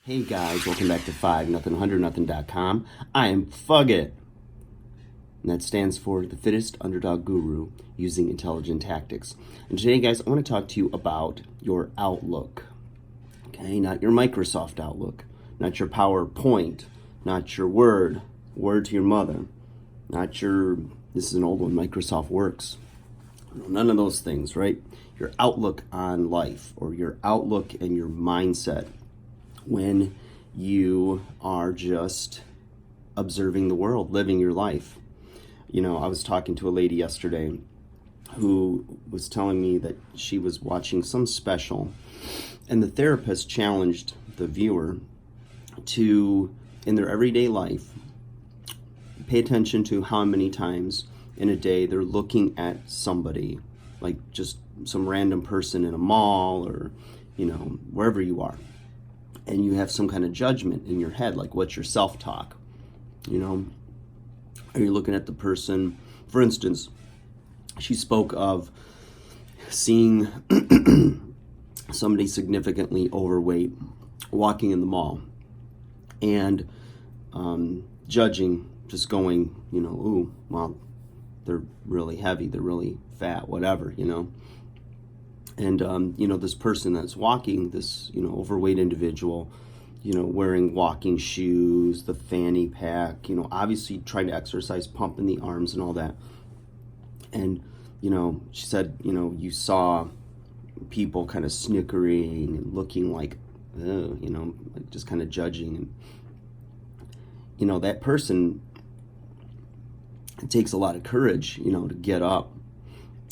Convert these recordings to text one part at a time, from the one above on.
Hey guys, welcome back to 5nothing100nothing.com. I am Fugget, and that stands for the fittest underdog guru using intelligent tactics. And today, guys, I want to talk to you about your Outlook. Okay, not your Microsoft Outlook, not your PowerPoint, not your Word to your mother, not your, this is an old one, Microsoft Works. None of those things, right? Your outlook on life, or your outlook and your mindset when you are just observing the world, living your life. You know, I was talking to a lady yesterday who was telling me that she was watching some special, and the therapist challenged the viewer to, in their everyday life, pay attention to how many times in a day they're looking at somebody, like just some random person in a mall or, you know, wherever you are. And you have some kind of judgment in your head, like what's your self-talk? You know, are you looking at the person? For instance, she spoke of seeing somebody significantly overweight walking in the mall and judging, just going, you know, ooh, well, they're really heavy, they're really fat, whatever, you know. And, you know, this person that's walking, this, you know, overweight individual, you know, wearing walking shoes, the fanny pack, you know, obviously trying to exercise, pumping the arms and all that. And, you know, she said, you know, you saw people kind of snickering and looking like, you know, like just kind of judging. And, you know, that person, it takes a lot of courage, you know, to get up.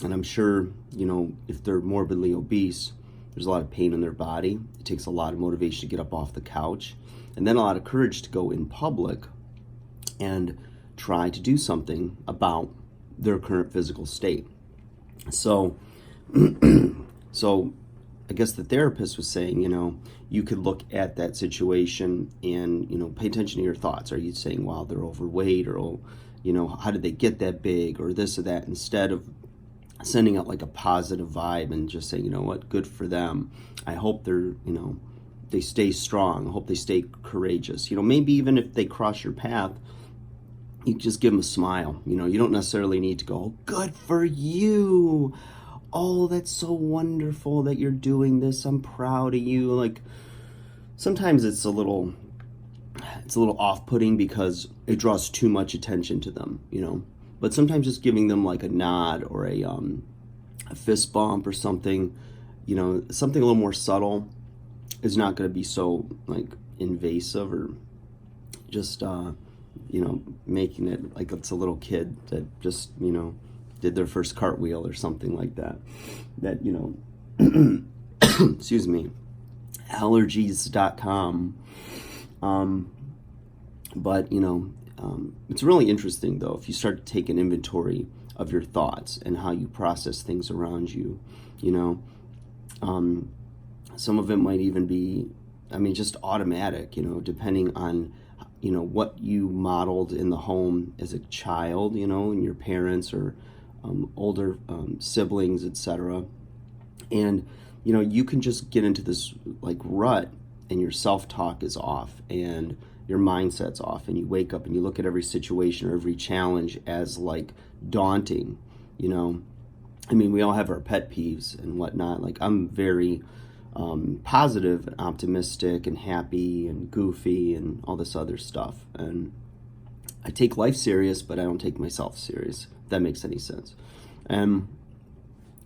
And I'm sure, you know, if they're morbidly obese, there's a lot of pain in their body. It takes a lot of motivation to get up off the couch, and then a lot of courage to go in public and try to do something about their current physical state. So, so I guess the therapist was saying, you know, you could look at that situation and, you know, pay attention to your thoughts. Are you saying, wow, they're overweight, or, oh, you know, how did they get that big, or this or that, instead of sending out like a positive vibe and just saying, you know what, good for them. I hope they're, you know, they stay strong. I hope they stay courageous. You know, maybe even if they cross your path, you just give them a smile. You know, you don't necessarily need to go, good for you. Oh, that's so wonderful that you're doing this. I'm proud of you. Like, sometimes it's a little off-putting because it draws too much attention to them, you know. But sometimes just giving them like a nod or a fist bump or something, you know, something a little more subtle is not going to be so like invasive, or just, you know, making it like it's a little kid that just, you know, did their first cartwheel or something like that. That, you know, excuse me, allergies.com. But, you know, it's really interesting, though, if you start to take an inventory of your thoughts and how you process things around you, you know. Some of it might even be, I mean, just automatic, you know, depending on, you know, what you modeled in the home as a child, you know, and your parents or older siblings, etc. And, you know, you can just get into this, like, rut, and your self-talk is off, and your mindset's off, and you wake up and you look at every situation or every challenge as like daunting, you know. I mean, we all have our pet peeves and whatnot. Like, I'm very positive and optimistic and happy and goofy and all this other stuff. And I take life serious, but I don't take myself serious, if that makes any sense. And,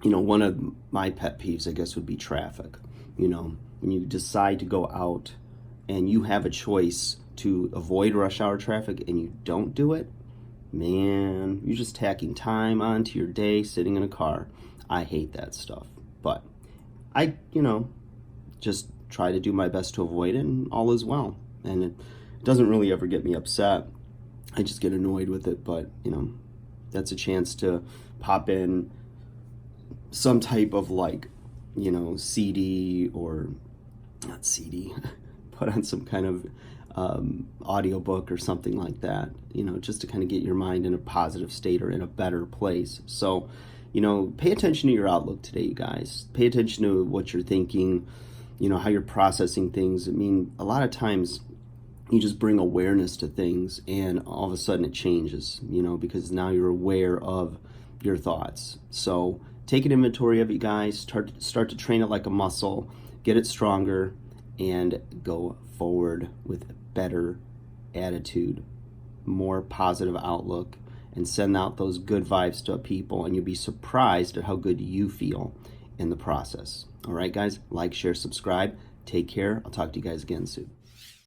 you know, one of my pet peeves, I guess, would be traffic. You know, when you decide to go out and you have a choice to avoid rush hour traffic and you don't do it, man, you're just tacking time onto your day sitting in a car. I hate that stuff. But I, you know, just try to do my best to avoid it, and all is well. And it doesn't really ever get me upset. I just get annoyed with it. But, you know, that's a chance to pop in some type of, like, you know, CD, or not CD, put on some kind of audiobook or something like that, you know, just to kind of get your mind in a positive state or in a better place. So, you know, pay attention to your outlook today, you guys. Pay attention to what you're thinking. how you're processing things. I mean, a lot of times you just bring awareness to things and all of a sudden it changes, because now you're aware of your thoughts. So take an inventory of it, guys. Start to train it like a muscle, get it stronger, and go forward with a better attitude, more positive outlook, and send out those good vibes to people, and you'll be surprised at how good you feel in the process. All right, guys, like, share, subscribe. Take care. I'll talk to you guys again soon.